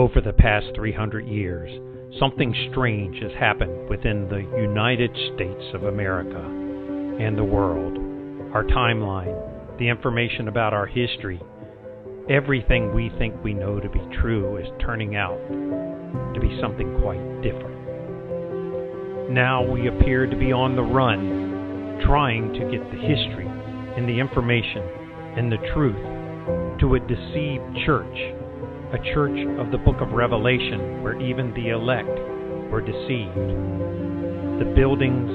Over the past 300 years, something strange has happened within the United States of America and the world. Our timeline, the information about our history, everything we think we know to be true is turning out to be something quite different. Now we appear to be on the run, trying to get the history and the information and the truth to a deceived church, a church of the book of Revelation where even the elect were deceived. The buildings,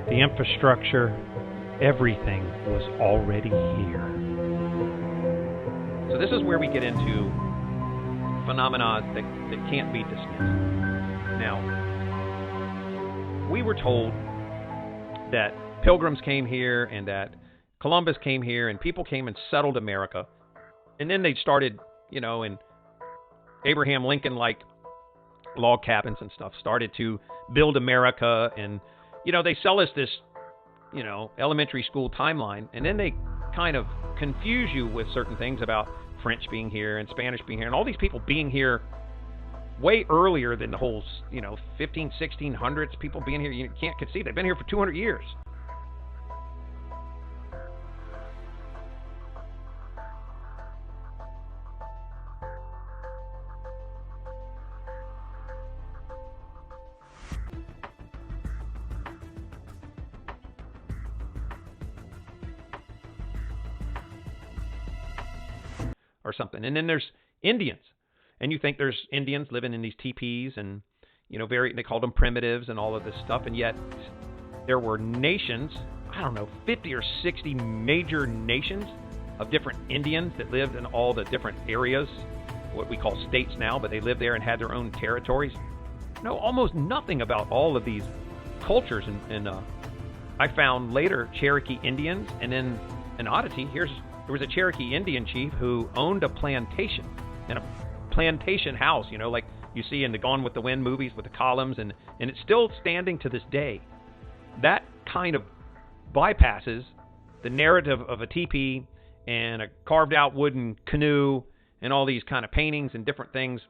the infrastructure, everything was already here. So this is where we get into phenomena that can't be dismissed. Now, we were told that pilgrims came here and that Columbus came here and people came and settled America. And then they started, and Abraham Lincoln, like log cabins and stuff, started to build America. And, they sell us this, elementary school timeline. And then they kind of confuse you with certain things about French being here and Spanish being here and all these people being here way earlier than the whole, 1600s, people being here. You can't conceive. They've been here for 200 years. Or something. And then there's Indians. And you think there's Indians living in these teepees and, they called them primitives and all of this stuff. And yet there were nations, 50 or 60 major nations of different Indians that lived in all the different areas, what we call states now, but they lived there and had their own territories. Almost nothing about all of these cultures. And I found later Cherokee Indians, and then an oddity, there was a Cherokee Indian chief who owned a plantation, and a plantation house, like you see in the Gone with the Wind movies with the columns, and it's still standing to this day. That kind of bypasses the narrative of a teepee and a carved out wooden canoe and all these kind of paintings and different things.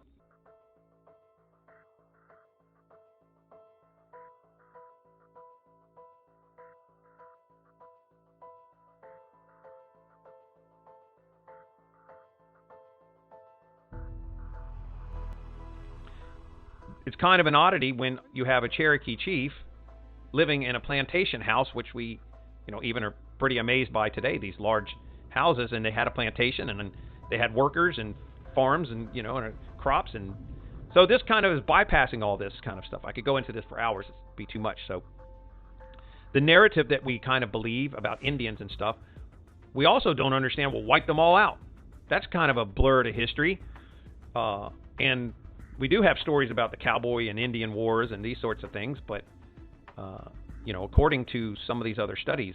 It's kind of an oddity when you have a Cherokee chief living in a plantation house, which we, even are pretty amazed by today, these large houses, and they had a plantation, and they had workers and farms and, and crops. And so this kind of is bypassing all this kind of stuff. I could go into this for hours. It'd be too much. So the narrative that we kind of believe about Indians and stuff, we also don't understand. We'll wipe them all out. That's kind of a blur to history. And we do have stories about the cowboy and Indian wars and these sorts of things, but, according to some of these other studies,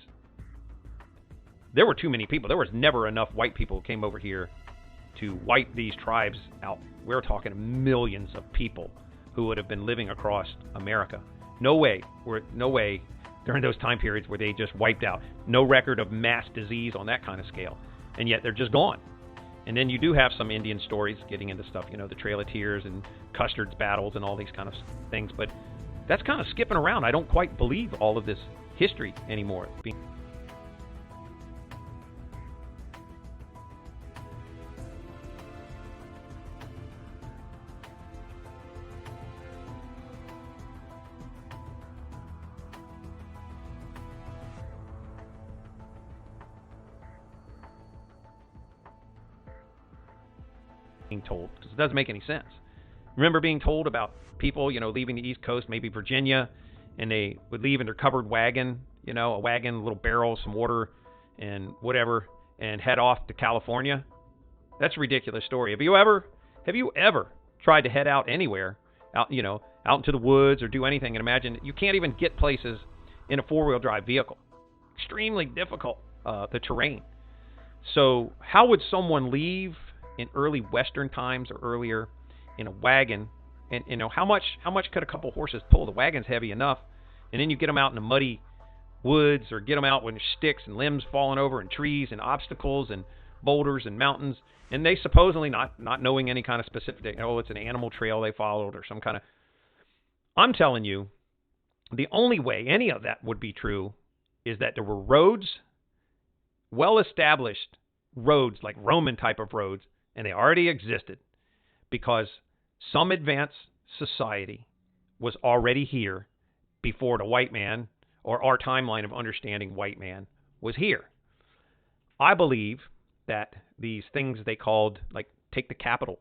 there were too many people. There was never enough white people who came over here to wipe these tribes out. We're talking millions of people who would have been living across America. No way during those time periods where they just wiped out. No record of mass disease on that kind of scale. And yet they're just gone. And then you do have some Indian stories getting into stuff, the Trail of Tears and Custer's battles and all these kind of things. But that's kind of skipping around. I don't quite believe all of this history anymore. Being told, because it doesn't make any sense. Remember being told about people, leaving the East Coast, maybe Virginia, and they would leave in their covered wagon, a wagon, a little barrel, some water, and whatever, and head off to California. That's a ridiculous story. Have you ever tried to head out anywhere, out into the woods or do anything, and imagine you can't even get places in a four-wheel drive vehicle? Extremely difficult, the terrain. So how would someone leave in early Western times or earlier in a wagon? And how much could a couple horses pull? The wagon's heavy enough, and then you get them out in the muddy woods or get them out when there's sticks and limbs falling over and trees and obstacles and boulders and mountains, and they supposedly not knowing any kind of specific, it's an animal trail they followed or some kind of. I'm telling you, the only way any of that would be true is that there were roads, well-established roads, like Roman type of roads, and they already existed because some advanced society was already here before the white man, or our timeline of understanding white man, was here. I believe that these things they called, like, take the Capitol.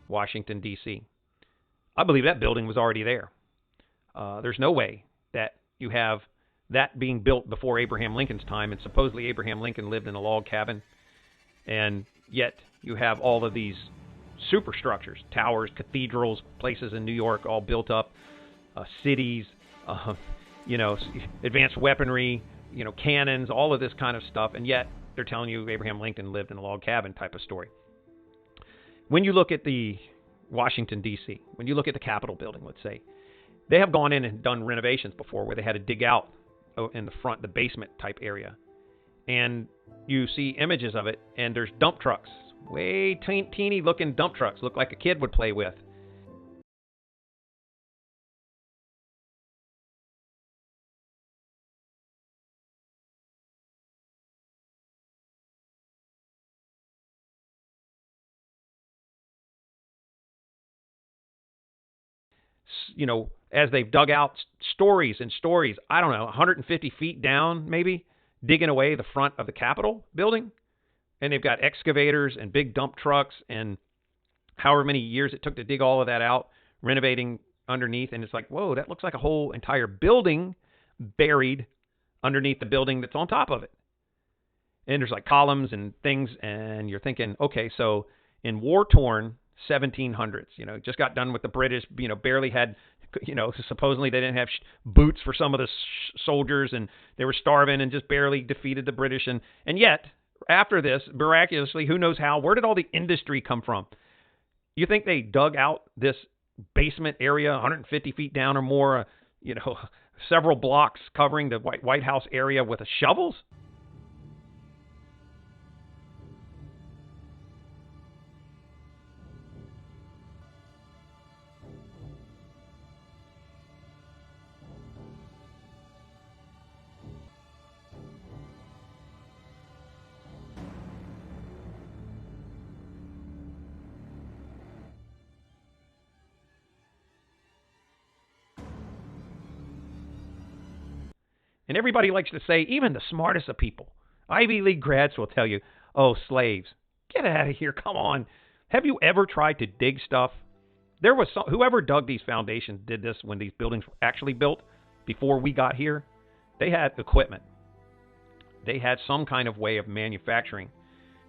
Washington, D.C. I believe that building was already there. There's no way that you have that being built before Abraham Lincoln's time, and supposedly Abraham Lincoln lived in a log cabin, and yet you have all of these superstructures, towers, cathedrals, places in New York all built up, cities, advanced weaponry, cannons, all of this kind of stuff, and yet they're telling you Abraham Lincoln lived in a log cabin type of story. When you look at the Washington, D.C., when you look at the Capitol building, let's say, they have gone in and done renovations before where they had to dig out in the front, the basement type area. And you see images of it, and there's dump trucks, way teeny looking dump trucks, look like a kid would play with. As they've dug out stories and stories, I don't know, 150 feet down maybe, digging away the front of the Capitol building. And they've got excavators and big dump trucks and however many years it took to dig all of that out, renovating underneath. And it's like, whoa, that looks like a whole entire building buried underneath the building that's on top of it. And there's like columns and things. And you're thinking, okay, so in war-torn 1700s, just got done with the British, barely had, supposedly they didn't have boots for some of the soldiers, and they were starving and just barely defeated the British. And yet, after this, miraculously, who knows how, where did all the industry come from? You think they dug out this basement area 150 feet down or more, several blocks covering the White House area with shovels? And everybody likes to say, even the smartest of people, Ivy League grads will tell you, oh, slaves, get out of here, come on. Have you ever tried to dig stuff? There was whoever dug these foundations did this when these buildings were actually built before we got here. They had equipment. They had some kind of way of manufacturing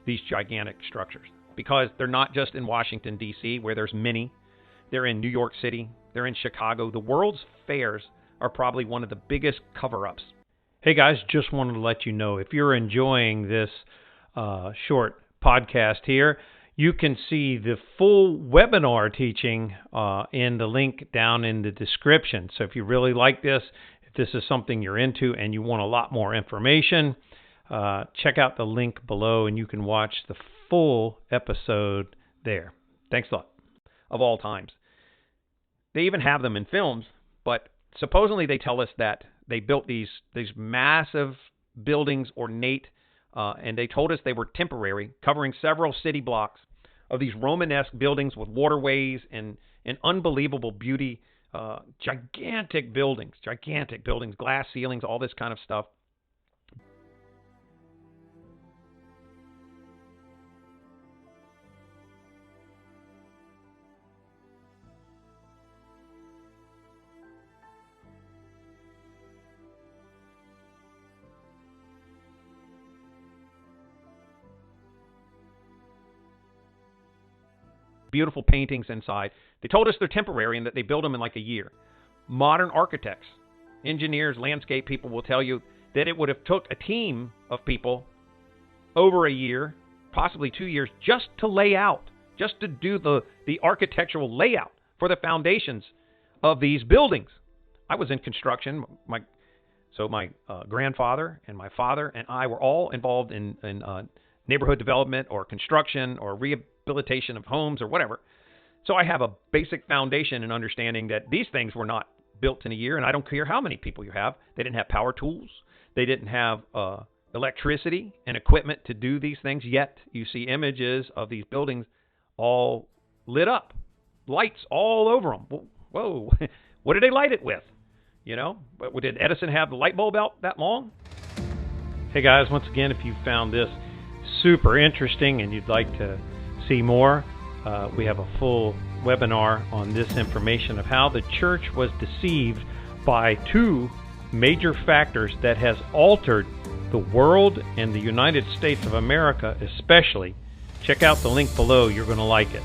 these gigantic structures, because they're not just in Washington, D.C., where there's many. They're in New York City. They're in Chicago. The World's Fairs are probably one of the biggest cover-ups. Hey guys, just wanted to let you know, if you're enjoying this short podcast here, you can see the full webinar teaching in the link down in the description. So if you really like this, if this is something you're into and you want a lot more information, check out the link below and you can watch the full episode there. Thanks a lot. Of all times. They even have them in films, but supposedly they tell us that they built these massive buildings, ornate, and they told us they were temporary, covering several city blocks of these Romanesque buildings with waterways and unbelievable beauty, gigantic buildings, glass ceilings, all this kind of stuff. Beautiful paintings inside. They told us they're temporary and that they build them in like a year. Modern architects, engineers, landscape people will tell you that it would have took a team of people over a year, possibly 2 years, just to lay out, just to do the architectural layout for the foundations of these buildings. I was in construction. My grandfather and my father and I were all involved in neighborhood development or construction or rehabilitation of homes or whatever. So I have a basic foundation in understanding that these things were not built in a year, and I don't care how many people you have. They didn't have power tools. They didn't have electricity and equipment to do these things, yet you see images of these buildings all lit up, lights all over them. Whoa, what did they light it with? You know, but did Edison have the light bulb out that long? Hey guys, once again, if you found this super interesting and you'd like to see more, we have a full webinar on this information of how the church was deceived by two major factors that has altered the world and the United States of America especially. Check out the link below. You're going to like it.